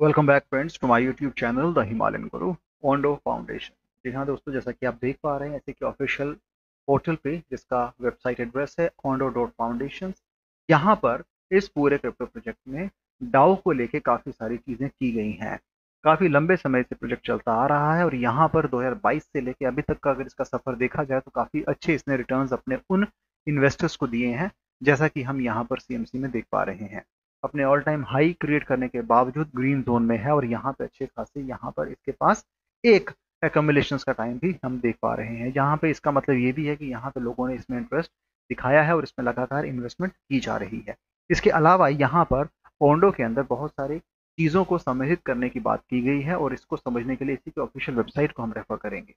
Welcome back friends to my YouTube channel the Himalayan guru Ondo foundation. जी हाँ दोस्तों, जैसा कि आप देख पा रहे हैं ऐसे कि ऑफिशियल पोर्टल पे जिसका वेबसाइट एड्रेस है ondo.foundation। यहाँ पर इस पूरे क्रिप्टो प्रोजेक्ट में डाओ को लेके काफ़ी सारी चीज़ें की गई हैं। काफ़ी लंबे समय से प्रोजेक्ट चलता आ रहा है और यहाँ पर 2022 से लेके अभी तक का अगर इसका सफ़र देखा जाए तो काफ़ी अच्छे इसने रिटर्न्स अपने उन इन्वेस्टर्स को दिए हैं, जैसा कि हम यहाँ पर सीएमसी में देख पा रहे हैं। अपने ऑल टाइम हाई क्रिएट करने के बावजूद ग्रीन जोन में है और यहाँ पे अच्छे खासे यहाँ पर इसके पास एक एकम्युलेशन का टाइम भी हम देख पा रहे हैं। यहाँ पे इसका मतलब ये भी है कि यहाँ पे लोगों ने इसमें इंटरेस्ट दिखाया है और इसमें लगातार इन्वेस्टमेंट की जा रही है। इसके अलावा यहाँ पर ओंडो के अंदर बहुत सारी चीज़ों को सम्मिलित करने की बात की गई है और इसको समझने के लिए इसी की ऑफिशियल वेबसाइट को हम रेफर करेंगे।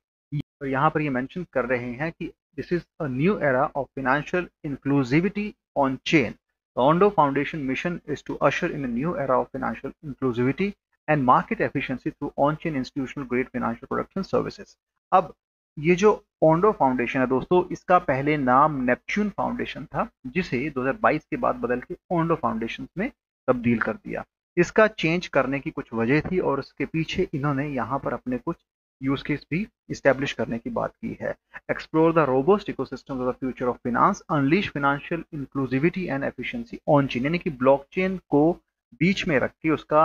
और यहाँ पर ये मेंशन कर रहे हैं कि this is a new era of financial inclusivity on chain. The Ondo Foundation mission is to usher in a new era of financial inclusivity and market efficiency through on-chain institutional grade financial products and services। अब ये जो Ondo foundation है दोस्तों, इसका पहले नाम Neptune foundation था, जिसे 2022 के बाद बदल के ओंडो फाउंडेशन में तब्दील कर दिया। इसका चेंज करने की कुछ वजह थी और उसके पीछे इन्होंने यहाँ पर अपने कुछ यूज केस भी इस्टेब्लिश करने की बात की है। Explore the robust ecosystem of the future of finance, unleash financial inclusivity and efficiency on chain, यानी कि ब्लॉकचेन को बीच में रख के उसका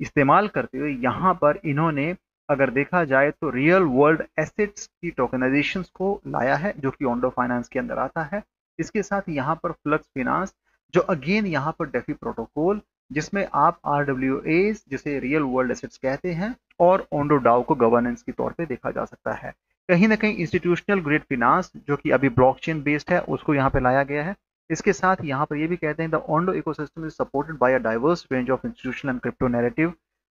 इस्तेमाल करते हुए यहाँ पर इन्होंने अगर देखा जाए तो रियल वर्ल्ड एसेट्स की टोकनाइजेशन को लाया है, जो कि ओंडो फाइनेंस के अंदर आता है। इसके साथ यहाँ पर फ्लक्स फाइनेंस, जो अगेन यहाँ पर डेफी प्रोटोकॉल, जिसमें आप RWAs जिसे रियल वर्ल्ड एसेट्स कहते हैं और ओंडो डाओ को गवर्नेंस के तौर पे देखा जा सकता है। कहीं ना कहीं इंस्टीट्यूशनल ग्रेड फाइनेंस, जो कि अभी ब्लॉकचेन बेस्ड है, उसको यहाँ पे लाया गया है। इसके साथ यहाँ पर ये भी कहते हैं the Ondo ecosystem is supported by a diverse range of institutional and crypto narrative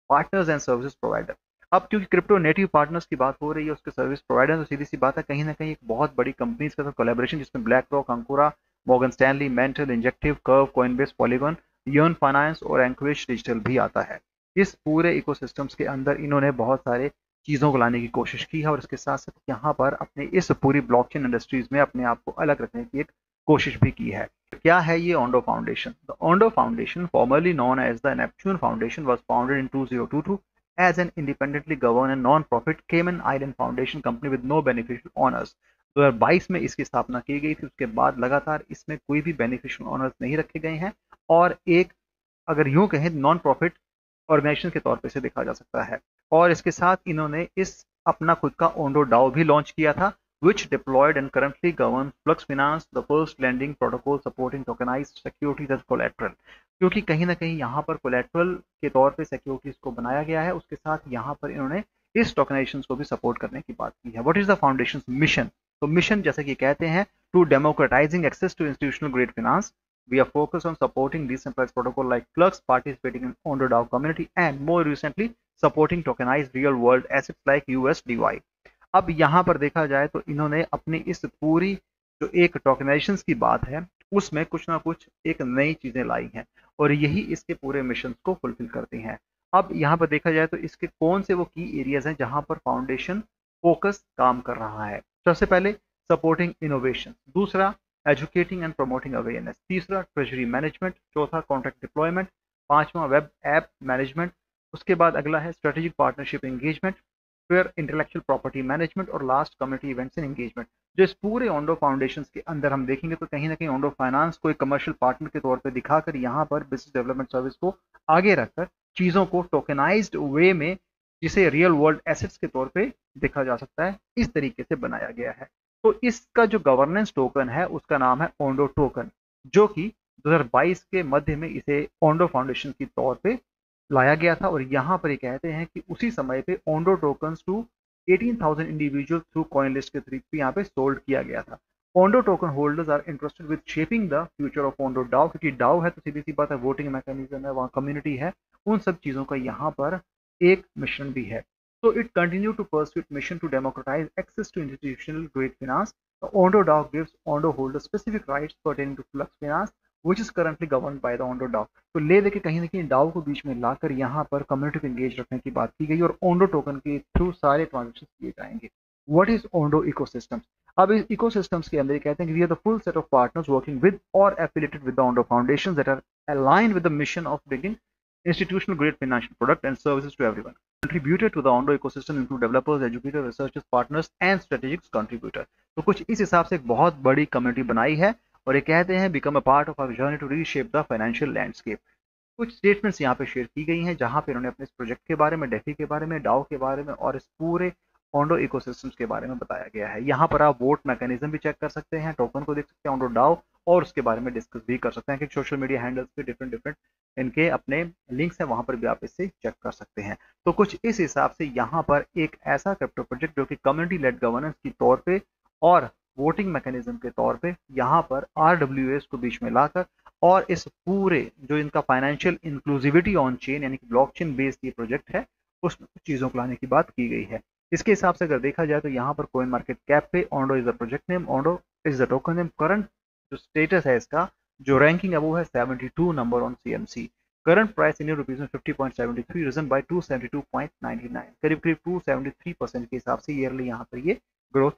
partners and service provider. अब क्योंकि क्रिप्टो नेटिव पार्टनर्स की बात हो रही है, उसके सर्विस प्रोवाइडर, तो सीधी सी बात है कहीं ना कहीं एक बहुत बड़ी कंपनीज के साथ कोलैबोरेशन, जिसमें BlackRock, Ankura, Morgan Stanley, Mantle, Injective, Curve, Coinbase, Polygon, Yearn Finance और एंकरेज डिजिटल भी आता है। इस पूरे इकोसिस्टम्स के अंदर इन्होंने बहुत सारे चीज़ों को लाने की कोशिश की है और इसके साथ साथ यहाँ पर अपने इस पूरी ब्लॉकचेन इंडस्ट्रीज में अपने आप को अलग रखने की एक कोशिश भी की है। क्या है ये Ondo foundation? The Ondo foundation, formerly known as the Neptune foundation, was founded in 2022 as an independently governed and non-profit Cayman Island Foundation company with no beneficial owners। 2022 में इसकी स्थापना की गई थी। उसके बाद लगातार इसमें कोई भी बेनिफिशियल ओनर्स नहीं रखे गए हैं और एक, अगर यूं कहें, नॉन प्रॉफिट ऑर्गेनाइजेशन के तौर पे इसे देखा जा सकता है। और इसके साथ इन्होंने इस अपना खुद का ओंडो डाओ भी लॉन्च किया था, which deployed and currently governs Flux Finance, the first lending protocol supporting tokenized securities as collateral। क्योंकि कहीं ना कहीं यहाँ पर कोलेट्रल के तौर पे सिक्योरिटीज को बनाया गया है, उसके साथ यहाँ पर इन्होंने इस टोकनाइजेशन को भी सपोर्ट करने की बात की है। What is the foundation mission? तो मिशन जैसे कि कहते हैं, to democratising access to institutional grade finance, we are focused on supporting decentralized protocol like Flux, participating in Ondo DAO community, and more recently supporting tokenized real world assets like USDY। अब यहाँ पर देखा जाए तो इन्होंने अपनी इस पूरी जो एक टोकनाइजेशन की बात है, उसमें कुछ ना कुछ एक नई चीजें लाई हैं और यही इसके पूरे मिशन को फुलफिल करती हैं। अब यहाँ पर देखा जाए तो इसके कौन से वो की एरियाज हैं जहाँ पर फाउंडेशन फोकस काम कर रहा है। सबसे पहले सपोर्टिंग इनोवेशन, दूसरा एजुकेटिंग एंड प्रमोटिंग अवेयरनेस, तीसरा ट्रेजरी मैनेजमेंट, चौथा कॉन्ट्रैक्ट डिप्लॉयमेंट, पांचवा वेब ऐप मैनेजमेंट, उसके बाद अगला है स्ट्रेटेजिक पार्टनरशिप एंगेजमेंट, फिर इंटेलेक्चुअल प्रॉपर्टी मैनेजमेंट और last community events and engagement. जो इस पूरे ओंडो फाउंडेशन के अंदर हम देखेंगे तो कहीं ना कहीं ओंडो फाइनेंस को एक कमर्शियल पार्टनर के तौर पर दिखाकर यहाँ पर बिजनेस डेवलपमेंट सर्विस को आगे रखकर चीज़ों को टोकनाइज्ड वे में, जिसे रियल वर्ल्ड एसेट्स के तौर पे देखा जा सकता है, इस तरीके से बनाया गया है। तो इसका जो गवर्नेंस टोकन है उसका नाम है ओंडो टोकन, जो कि 2022 के मध्य में इसे ओंडो फाउंडेशन की तौर पे लाया गया था और यहाँ पर ये कहते हैं कि उसी समय पे Ondo tokens to 18,000 individual through coin list के थ्रू यहाँ पे सोल्ड किया गया था। Ondo token holders are interested with shaping the future of Ondo DAO, क्योंकि डाओ है तो सीधी सी बात है वोटिंग मैकेनिज्म है, वहाँ कम्युनिटी है, उन सब चीज़ों का यहाँ पर एक मिशन भी है। So it continued to pursue its mission to democratize access to institutional grade finance। The Ondo DAO gives Ondo holders specific rights pertaining to Flux Finance, which is currently governed by the Ondo DAO। तो ले देके कहीं ना कहीं डाओ को बीच में लाकर यहाँ पर कम्युनिटी को एंगेज रखने की बात की गई और ओंडो टोकन के थ्रू सारे ट्रांजेक्शन किए जाएंगे। What is Ondo ecosystems? अब इस इकोसिस्टम्स के अंदर कहते हैं कि we are the full set of partners working with और affiliated with the Ondo foundation that are aligned with the mission of bringing institutional grade financial product and services to everyone. Contributor to the Ondo ecosystem include developers, educators, researchers, partners and strategic contributor. तो कुछ इस हिसाब से एक बहुत बड़ी community बनाई है और ये कहते हैं become a part of our journey to reshape the financial landscape. कुछ स्टेटमेंट्स यहाँ पे शेयर की गई हैं जहाँ पे इन्होंने अपने इस प्रोजेक्ट के बारे में, डेफी के बारे में, डाओ के बारे में और इस पूरे ओंडो इकोसिस्टम्स के बारे में बताया गया है। यहाँ पर आप वोट मैकेनिज्म भी चेक कर सकते हैं, टोकन को देख सकते हैं, ओंडो डाओ, और उसके बारे में डिस्कस भी कर सकते हैं कि सोशल मीडिया हैंडल्स पे डिफरेंट इनके अपने लिंक्स हैं, वहां पर भी आप इससे चेक कर सकते हैं। तो कुछ इस हिसाब से यहाँ पर एक ऐसा क्रिप्टो प्रोजेक्ट जो कि कम्युनिटी लेड गवर्नेंस की तौर पे और वोटिंग मैकेनिज्म के तौर पे यहाँ पर RWAs को बीच में लाकर और इस पूरे जो इनका फाइनेंशियल इंक्लूसिविटी ऑन चेन यानी कि ब्लॉकचेन बेस्ड ये प्रोजेक्ट है उसमें कुछ चीजों को लाने की बात की गई है। इसके हिसाब से अगर देखा जाए तो यहाँ पर कोइन मार्केट कैप पे Ondo is the project name, Ondo is the token name, current जो स्टेटस है इसका जो रैंकिंग है वो है 72 number on CMC। Current price Indian rupees में 50.73 रिजन बाय 272.99, करीब करीब 273% के हिसाब से ईयरली यहाँ पर ये ग्रोथ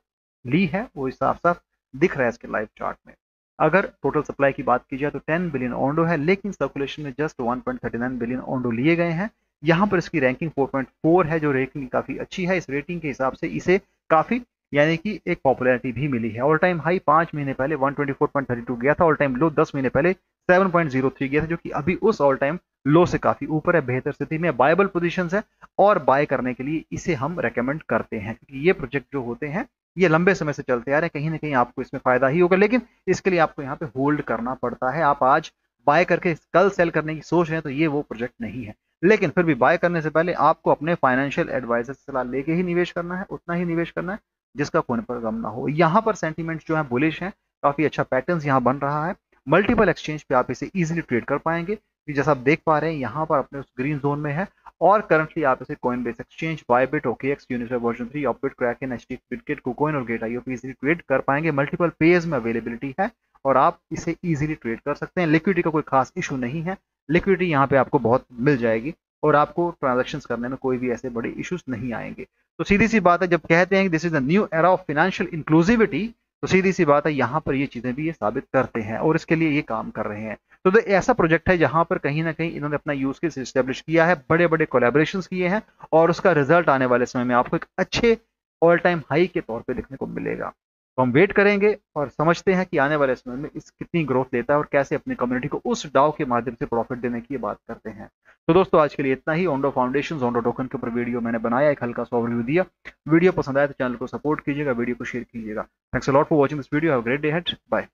ली है, वो हिसाब साफ दिख रहा है इसके लाइव चार्ट में। अगर टोटल सप्लाई की बात की जाए तो 10 बिलियन ओंडो है, लेकिन सर्कुलेशन में जस्ट 1.39 बिलियन ओंडो लिए गए हैं। यहाँ पर इसकी रैंकिंग 4.4 है जो रेटिंग काफी अच्छी है। इस रेटिंग के हिसाब से इसे काफी यानी कि एक पॉपुलैरिटी भी मिली है। ऑल टाइम हाई 5 महीने पहले 124.32 गया था, ऑल टाइम लो 10 महीने पहले 7.03 गया था, जो कि अभी उस ऑल टाइम लो से काफी ऊपर है, बेहतर स्थिति में बायबल पोजीशंस है और बाय करने के लिए इसे हम रेकमेंड करते हैं क्योंकि ये प्रोजेक्ट जो होते हैं ये लंबे समय से चलते आ रहे हैं, कहीं ना कहीं आपको इसमें फायदा ही होगा, लेकिन इसके लिए आपको यहाँ पे होल्ड करना पड़ता है। आप आज बाय करके कल सेल करने की सोच रहे हैं तो ये वो प्रोजेक्ट नहीं है, लेकिन फिर भी बाय करने से पहले आपको अपने फाइनेंशियल एडवाइजर से सलाह लेके ही निवेश करना है, उतना ही निवेश करना है जिसका खोने पर गम ना हो। यहाँ पर सेंटीमेंट्स जो है बुलिश है, काफी अच्छा पैटर्न यहाँ बन रहा है। मल्टीपल एक्सचेंज पे आप इसे इजीली ट्रेड कर पाएंगे कि जैसा आप देख पा रहे हैं यहाँ पर अपने उस ग्रीन जोन में है और करंटली आप इसे Coinbase exchange, Bybit, OKX, Uniswap version 3, Upbit, Kraken, HT, Bitget, KuCoin और गेट IO पे इजीली ट्रेड कर पाएंगे। मल्टीपल पेज में अवेलेबिलिटी है और आप इसे इजीली ट्रेड कर सकते हैं। लिक्विडिटी का कोई खास इशू नहीं है, लिक्विडिटी यहाँ पे आपको बहुत मिल जाएगी और आपको ट्रांजैक्शंस करने में कोई भी ऐसे बड़े इश्यूज नहीं आएंगे। तो सीधी सी बात है, जब कहते हैं कि this is the new era of financial inclusivity, तो सीधी सी बात है यहाँ पर ये चीजें भी ये साबित करते हैं और इसके लिए ये काम कर रहे हैं। तो ऐसा प्रोजेक्ट है जहां पर कहीं ना कहीं इन्होंने अपना यूज केस एस्टेब्लिश किया है, बड़े बड़े कोलैबोरेशंस किए हैं और उसका रिजल्ट आने वाले समय में आपको एक अच्छे ऑल टाइम हाई के तौर पे देखने को मिलेगा। तो हम वेट करेंगे और समझते हैं कि आने वाले समय में इस कितनी ग्रोथ लेता है और कैसे अपनी कम्युनिटी को उस डाउ के माध्यम से प्रॉफिट देने की बात करते हैं। तो दोस्तों आज के लिए इतना ही। ओंडो फाउंडेशन, ओंडो टोकन के ऊपर वीडियो मैंने बनाया, एक हल्का सा ओवरव्यू दिया। वीडियो पसंद आया तो चैनल को सपोर्ट कीजिएगा, वीडियो को शेयर कीजिएगा। Thanks a lot for watching this video. Have a great day ahead. Bye.